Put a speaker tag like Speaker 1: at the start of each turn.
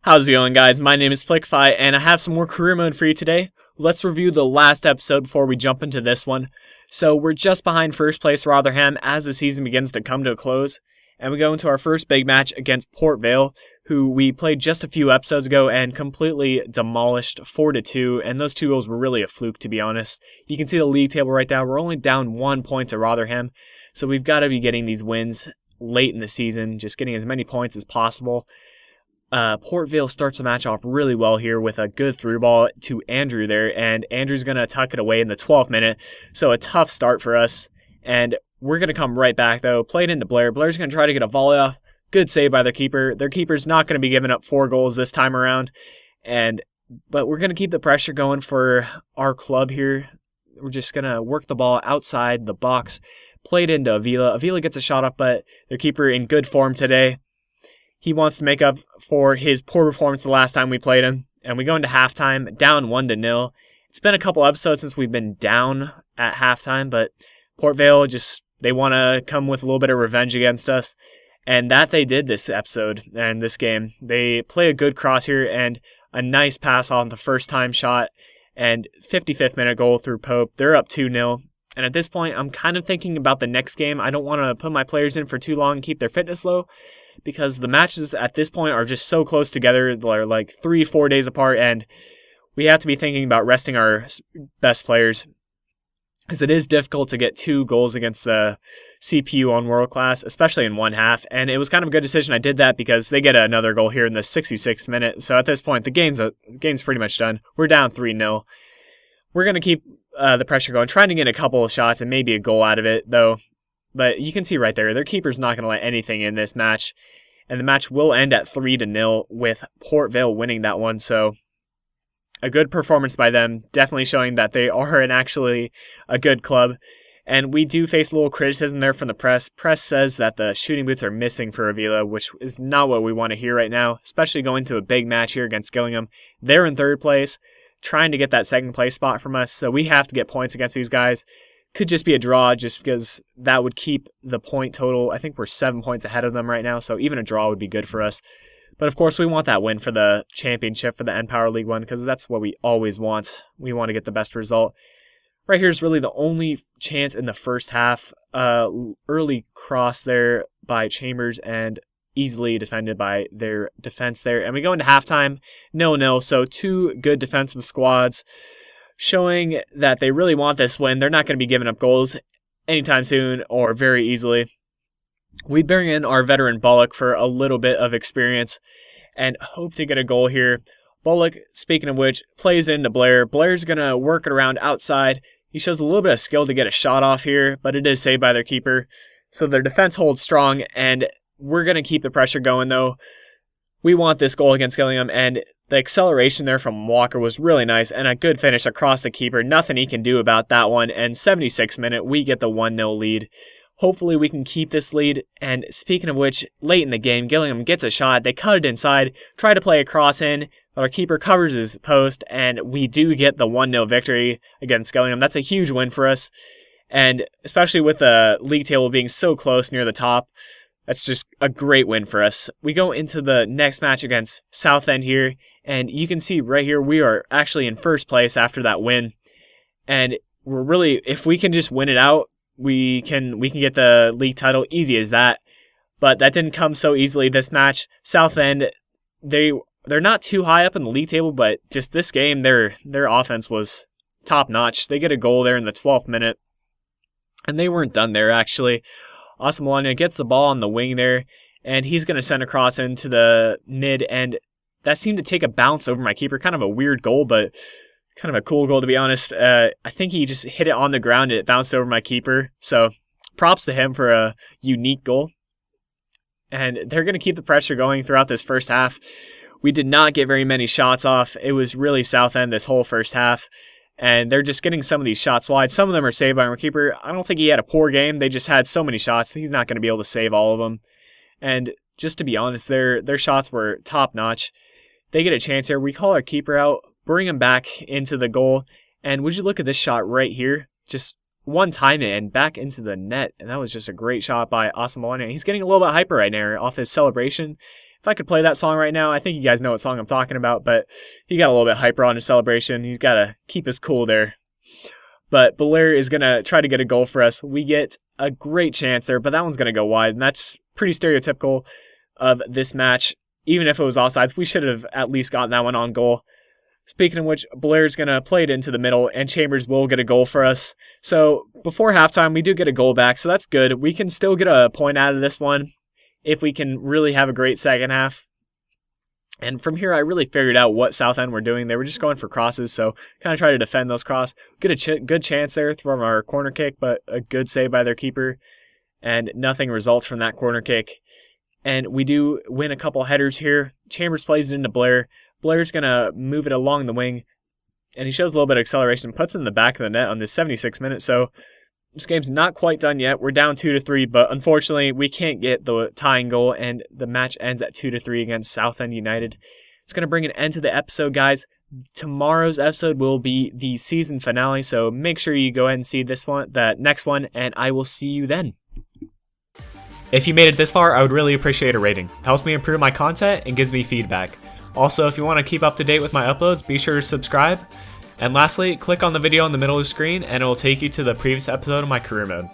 Speaker 1: How's it going, guys? My name is Flickify, and I have some more career mode for you today. Let's review the last episode before we jump into this one. So we're just behind first place Rotherham as the season begins to come to a close, and we go into our first big match against Port Vale, who we played just a few episodes ago and completely demolished 4-2, and those two goals were really a fluke, to be honest. You can see the league table right now. We're only down 1 point to Rotherham, so we've got to be getting these wins late in the season, just getting as many points as possible. Port Vale starts the match off really well here with a good through ball to Andrew there, and Andrew's going to tuck it away in the 12th minute, so a tough start for us, and we're going to come right back though, play it into Blair. Blair's going to try to get a volley off, good save by their keeper. Their keeper's not going to be giving up 4 goals this time around, but we're going to keep the pressure going for our club here. We're just going to work the ball outside the box, play it into Avila. Avila gets a shot off, but their keeper in good form today. He wants to make up for his poor performance the last time we played him. And we go into halftime, down 1-0. It's been a couple episodes since we've been down at halftime, but Port Vale they want to come with a little bit of revenge against us. And that they did this episode and this game. They play a good cross here and a nice pass on the first time shot. And 55th minute goal through Pope. They're up 2-0. And at this point, I'm kind of thinking about the next game. I don't want to put my players in for too long and keep their fitness low, because the matches at this point are just so close together. They're like 3-4 days apart, and we have to be thinking about resting our best players, because it is difficult to get 2 goals against the CPU on World Class, especially in one half. And it was kind of a good decision I did that, because they get another goal here in the 66th minute. So at this point, the game's pretty much done. We're down 3-0. We're going to keep the pressure going, trying to get a couple of shots and maybe a goal out of it, though. But you can see right there, their keeper's not going to let anything in this match. And the match will end at 3-0 with Port Vale winning that one. So a good performance by them, definitely showing that they are actually a good club. And we do face a little criticism there from the press. Press says that the shooting boots are missing for Avila, which is not what we want to hear right now, especially going to a big match here against Gillingham. They're in 3rd place, trying to get that 2nd place spot from us. So we have to get points against these guys. Could just be a draw, just because that would keep the point total. I think we're 7 points ahead of them right now, so even a draw would be good for us. But of course, we want that win for the championship, for the npower League 1, because that's what we always want. We want to get the best result. Right here is really the only chance in the first half. Early cross there by Chambers and easily defended by their defense there. And we go into halftime 0-0, so 2 good defensive squads, showing that they really want this win. They're not going to be giving up goals anytime soon or very easily. We bring in our veteran Bullock for a little bit of experience and hope to get a goal here. Bullock, speaking of which, plays into Blair. Blair's going to work it around outside. He shows a little bit of skill to get a shot off here, but it is saved by their keeper. So their defense holds strong, and we're going to keep the pressure going, though. We want this goal against Gillingham, and the acceleration there from Walker was really nice, and a good finish across the keeper. Nothing he can do about that one, and 76th minute, we get the 1-0 lead. Hopefully we can keep this lead, and speaking of which, late in the game, Gillingham gets a shot. They cut it inside, try to play a cross in, but our keeper covers his post, and we do get the 1-0 victory against Gillingham. That's a huge win for us, and especially with the league table being so close near the top, that's just a great win for us. We go into the next match against Southend here, and you can see right here we are actually in 1st place after that win. And we're really, if we can just win it out, we can get the league title, easy as that. But that didn't come so easily this match. Southend, they're not too high up in the league table, but just this game, their offense was top notch. They get a goal there in the 12th minute, and they weren't done there actually. Asamoah gets the ball on the wing there, and he's going to send a cross into the mid, and that seemed to take a bounce over my keeper. Kind of a weird goal, but kind of a cool goal, to be honest. I think he just hit it on the ground, and it bounced over my keeper. So props to him for a unique goal. And they're going to keep the pressure going throughout this first half. We did not get very many shots off. It was really Southend this whole first half. And they're just getting some of these shots wide. Some of them are saved by our keeper. I don't think he had a poor game. They just had so many shots. He's not going to be able to save all of them. And just to be honest, their shots were top-notch. They get a chance here. We call our keeper out, bring him back into the goal. And would you look at this shot right here? Just one time and back into the net. And that was just a great shot by Asamoah. He's getting a little bit hyper right now off his celebration. If I could play that song right now, I think you guys know what song I'm talking about, but he got a little bit hyper on his celebration. He's got to keep his cool there. But Belair is going to try to get a goal for us. We get a great chance there, but that one's going to go wide, and that's pretty stereotypical of this match. Even if it was offsides, we should have at least gotten that one on goal. Speaking of which, Blair's going to play it into the middle, and Chambers will get a goal for us. So before halftime, we do get a goal back, so that's good. We can still get a point out of this one if we can really have a great second half. And from here, I really figured out what Southend were doing. They were just going for crosses, so kind of try to defend those crosses. Get a good chance there from our corner kick, but a good save by their keeper, and nothing results from that corner kick. And we do win a couple headers here. Chambers plays it into Blair. Blair's going to move it along the wing, and he shows a little bit of acceleration, puts it in the back of the net on this 76th minute. So this game's not quite done yet. We're down 2-3, but unfortunately, we can't get the tying goal, and the match ends at 2-3 against Southend United. It's going to bring an end to the episode, guys. Tomorrow's episode will be the season finale, so make sure you go ahead and see that next one, and I will see you then. If you made it this far, I would really appreciate a rating. It helps me improve my content and gives me feedback. Also, if you want to keep up to date with my uploads, be sure to subscribe. And lastly, click on the video in the middle of the screen and it will take you to the previous episode of my career mode.